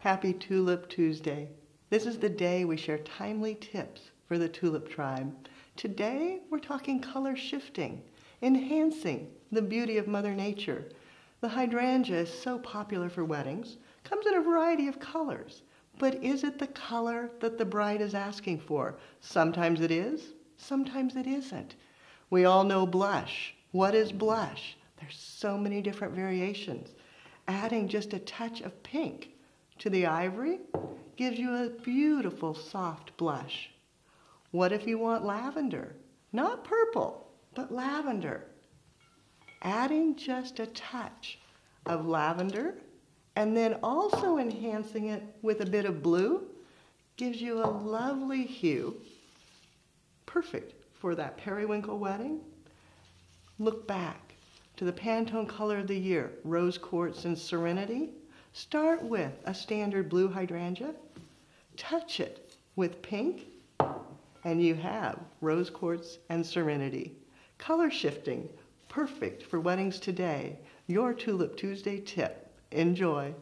Happy Tulip Tuesday. This is the day we share timely tips for the tulip tribe. Today we're talking color shifting, enhancing the beauty of Mother Nature. The hydrangea is so popular for weddings, comes in a variety of colors. But is it the color that the bride is asking for? Sometimes it is, sometimes it isn't. We all know blush. What is blush? There's so many different variations. Adding just a touch of pink to the ivory gives you a beautiful soft blush. What if you want lavender? Not purple, but lavender. Adding just a touch of lavender and then also enhancing it with a bit of blue gives you a lovely hue. Perfect for that periwinkle wedding. Look back to the Pantone color of the year, rose quartz and serenity. Start with a standard blue hydrangea, touch it with pink, and you have rose quartz and serenity. Color shifting, perfect for weddings today. Your Tulip Tuesday tip. Enjoy.